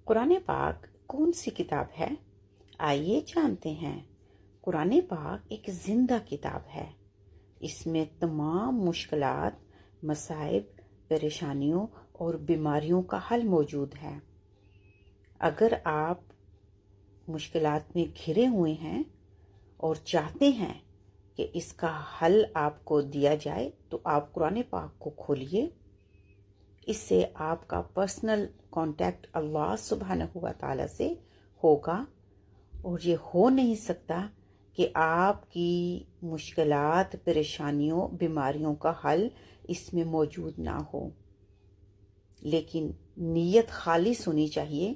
قرآن پاک کون سی کتاب ہے؟ آئیے جانتے ہیں۔ قرآن پاک ایک زندہ کتاب ہے۔ اس میں تمام مشکلات، مصائب، پریشانیوں اور بیماریوں کا حل موجود ہے۔ اگر آپ مشکلات میں گھرے ہوئے ہیں اور چاہتے ہیں کہ اس کا حل آپ کو دیا جائے تو آپ قرآن پاک کو کھولیے۔ اس سے آپ کا پرسنل کانٹیکٹ اللہ سبحانہ و تعالیٰ سے ہوگا، اور یہ ہو نہیں سکتا کہ آپ کی مشکلات، پریشانیوں، بیماریوں کا حل اس میں موجود نہ ہو۔ لیکن نیت خالص ہونی چاہیے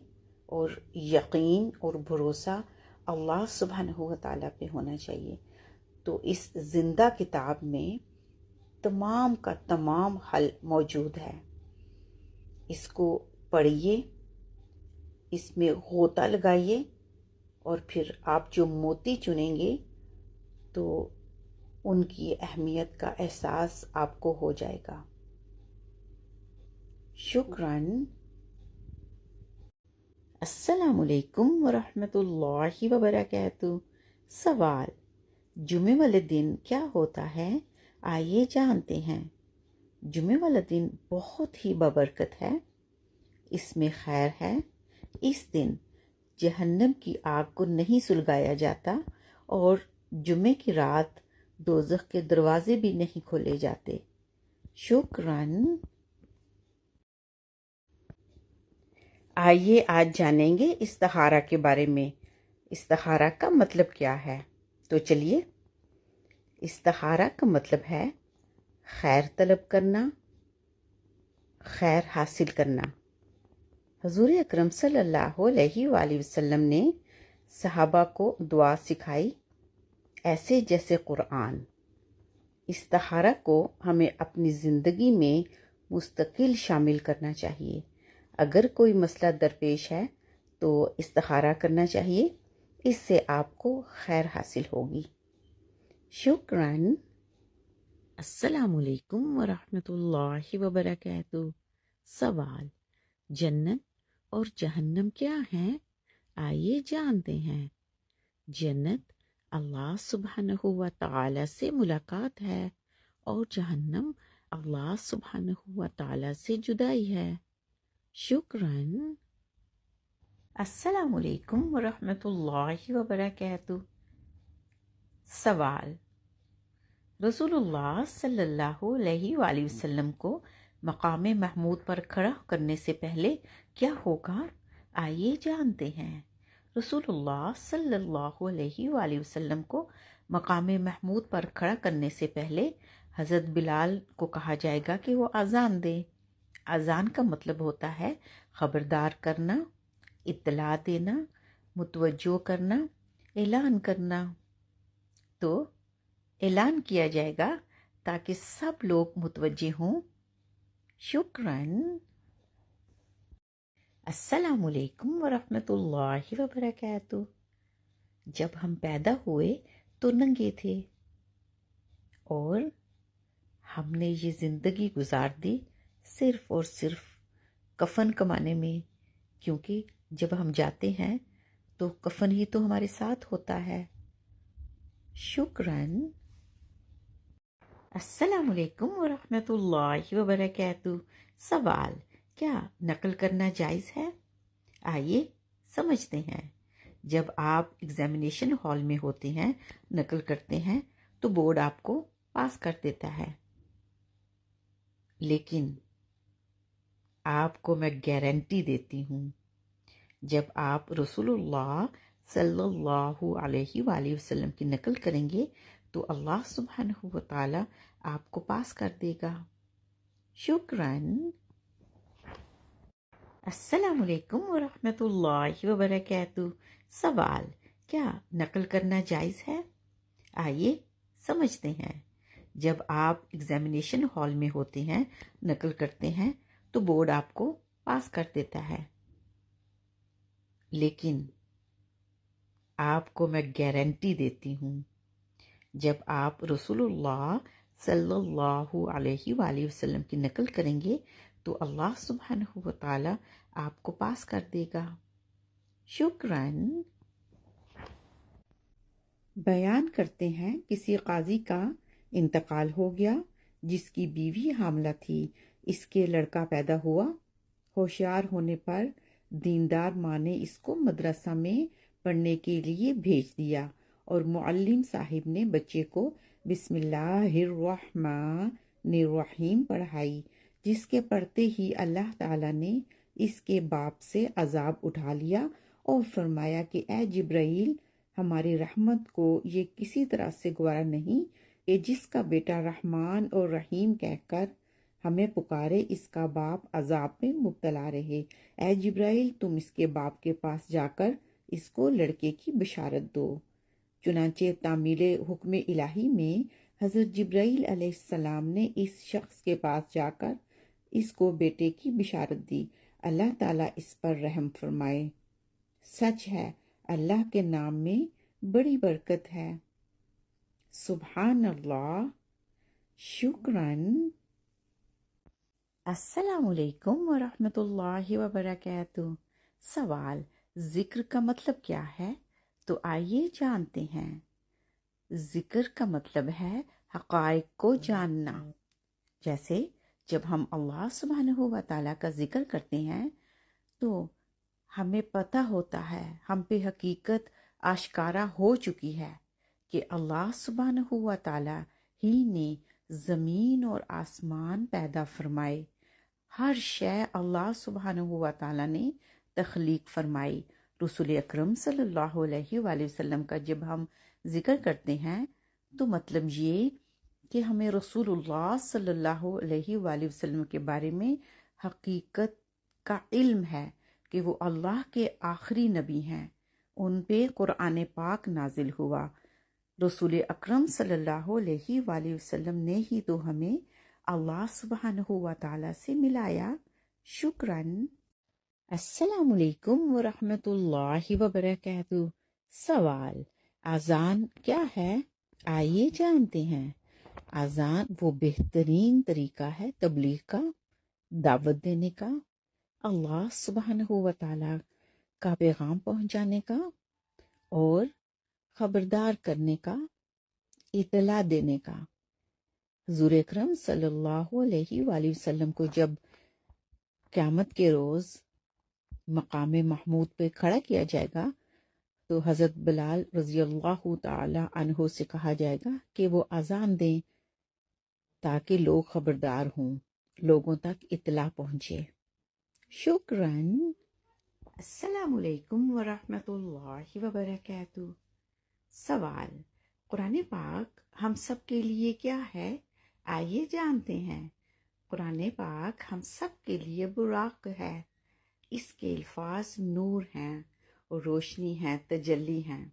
اور یقین اور بھروسہ اللہ سبحانہ و تعالیٰ پہ ہونا چاہیے۔ تو اس زندہ کتاب میں تمام کا تمام حل موجود ہے۔ اس کو پڑھیے، اس میں غوطہ لگائیے، اور پھر آپ جو موتی چنیں گے تو ان کی اہمیت کا احساس آپ کو ہو جائے گا۔ شکراً۔ السلام علیکم ورحمۃ اللہ وبرکاتہ۔ سوال: جمعے والے دن کیا ہوتا ہے؟ آئیے جانتے ہیں۔ جمعے والا دن بہت ہی بابرکت ہے۔ اس میں خیر ہے۔ اس دن جہنم کی آگ کو نہیں سلگایا جاتا، اور جمعے کی رات دوزخ کے دروازے بھی نہیں کھولے جاتے۔ شکراً۔ آئیے آج جانیں گے استخارہ کے بارے میں۔ استخارہ کا مطلب کیا ہے؟ تو چلیے، استخارہ کا مطلب ہے خیر طلب کرنا، خیر حاصل کرنا۔ حضور اکرم صلی اللہ علیہ وآلہ وسلم نے صحابہ کو دعا سکھائی، ایسے جیسے قرآن۔ استخارہ کو ہمیں اپنی زندگی میں مستقل شامل کرنا چاہیے۔ اگر کوئی مسئلہ درپیش ہے تو استخارہ کرنا چاہیے، اس سے آپ کو خیر حاصل ہوگی۔ شکراً۔ السلام علیکم ورحمۃ اللہ وبرکاتہ۔ سوال: جنت اور جہنم کیا ہیں؟ آئیے جانتے ہیں۔ جنت اللہ سبحانہ و تعالیٰ سے ملاقات ہے، اور جہنم اللہ سبحانہ و تعالیٰ سے جدائی ہے۔ شکراً۔ السلام علیکم ورحمۃ اللہ وبرکاتہ۔ سوال: رسول اللہ صلی اللہ علیہ وآلہ وسلم کو مقام محمود پر کھڑا کرنے سے پہلے کیا ہوگا؟ آئیے جانتے ہیں۔ رسول اللہ صلی اللہ علیہ وآلہ وسلم کو مقام محمود پر کھڑا کرنے سے پہلے حضرت بلال کو کہا جائے گا کہ وہ اذان دے۔ اذان کا مطلب ہوتا ہے خبردار کرنا، اطلاع دینا، متوجہ کرنا، اعلان کرنا۔ تو اعلان کیا جائے گا تاکہ سب لوگ متوجہ ہوں۔ شکراً۔ السلام علیکم ورحمۃ اللہ وبرکاتہ۔ جب ہم پیدا ہوئے تو ننگے تھے، اور ہم نے یہ زندگی گزار دی صرف اور صرف کفن کمانے میں، کیونکہ جب ہم جاتے ہیں تو کفن ہی تو ہمارے ساتھ ہوتا ہے۔ شکراً۔ السلام علیکم ورحمۃ اللہ وبرکاتہ۔ سوال: کیا نقل کرنا جائز ہے؟ آئیے سمجھتے ہیں۔ جب آپ ایگزامینیشن ہال میں ہوتے ہیں، نقل کرتے ہیں تو بورڈ آپ کو پاس کر دیتا ہے، لیکن آپ کو میں گارنٹی دیتی ہوں، جب آپ رسول اللہ صلی اللہ علیہ وآلہ وسلم کی نقل کریں گے تو اللہ سبحانہ و تعالیٰ آپ کو پاس کر دے گا۔ شکراً۔ السلام علیکم ورحمۃ اللہ وبرکاتہ۔ سوال: کیا نقل کرنا جائز ہے؟ آئیے سمجھتے ہیں۔ جب آپ ایگزامینیشن ہال میں ہوتے ہیں، نقل کرتے ہیں تو بورڈ آپ کو پاس کر دیتا ہے، لیکن آپ کو میں گارنٹی دیتی ہوں، جب آپ رسول اللہ صلی اللہ علیہ وآلہ وسلم کی نقل کریں گے تو اللہ سبحانہ و تعالی آپ کو پاس کر دے گا۔ شکراً۔ بیان کرتے ہیں کسی قاضی کا انتقال ہو گیا جس کی بیوی حاملہ تھی، اس کے لڑکا پیدا ہوا۔ ہوشیار ہونے پر دیندار ماں نے اس کو مدرسہ میں پڑھنے کے لیے بھیج دیا اور معلم صاحب نے بچے کو بسم اللہ الرحمن الرحیم پڑھائی، جس کے پڑھتے ہی اللہ تعالیٰ نے اس کے باپ سے عذاب اٹھا لیا اور فرمایا کہ اے جبرائیل، ہماری رحمت کو یہ کسی طرح سے گوارا نہیں کہ جس کا بیٹا رحمان اور رحیم کہہ کر ہمیں پکارے اس کا باپ عذاب میں مبتلا رہے۔ اے جبرائیل، تم اس کے باپ کے پاس جا کر اس کو لڑکے کی بشارت دو۔ چنانچہ تعمیل حکم الہی میں حضرت جبرائیل علیہ السلام نے اس شخص کے پاس جا کر اس کو بیٹے کی بشارت دی۔ اللہ تعالیٰ اس پر رحم فرمائے۔ سچ ہے، اللہ کے نام میں بڑی برکت ہے۔ سبحان اللہ۔ شکراً۔ السلام علیکم ورحمۃ اللہ وبرکاتہ۔ سوال: ذکر کا مطلب کیا ہے؟ تو آئیے جانتے ہیں۔ ذکر کا مطلب ہے حقائق کو جاننا۔ جیسے جب ہم اللہ سبحانہ و تعالیٰ کا ذکر کرتے ہیں تو ہمیں پتہ ہوتا ہے، ہم پہ حقیقت آشکارا ہو چکی ہے کہ اللہ سبحانہ و تعالیٰ ہی نے زمین اور آسمان پیدا فرمائے۔ ہر شے اللہ سبحانہ و تعالیٰ نے تخلیق فرمائی۔ رسول اکرم صلی اللہ علیہ وآلہ وسلم کا جب ہم ذکر کرتے ہیں تو مطلب یہ کہ ہمیں رسول اللہ صلی اللہ علیہ وآلہ وسلم کے بارے میں حقیقت کا علم ہے کہ وہ اللہ کے آخری نبی ہیں، ان پہ قرآن پاک نازل ہوا۔ رسول اکرم صلی اللہ علیہ وآلہ وسلم نے ہی تو ہمیں اللہ سبحانہ و تعالیٰ سے ملایا۔ شکراً۔ السلام علیکم ورحمۃ اللہ وبرکاتہ۔ سوال: اذان کیا ہے؟ آئیے جانتے ہیں۔ اذان وہ بہترین طریقہ ہے تبلیغ کا، دعوت دینے کا، اللہ سبحانہ و تعالیٰ کا پیغام پہنچانے کا اور خبردار کرنے کا، اطلاع دینے کا۔ حضور اکرم صلی اللہ علیہ وآلہ وسلم کو جب قیامت کے روز مقام محمود پہ کھڑا کیا جائے گا تو حضرت بلال رضی اللہ تعالی عنہ سے کہا جائے گا کہ وہ اذان دیں تاکہ لوگ خبردار ہوں، لوگوں تک اطلاع پہنچے۔ شکراً۔ السلام علیکم ورحمۃ اللہ وبرکاتہ۔ سوال: قرآن پاک ہم سب کے لیے کیا ہے؟ آئیے جانتے ہیں۔ قرآن پاک ہم سب کے لیے براق ہے۔ اس کے الفاظ نور ہیں اور روشنی ہیں، تجلی ہیں۔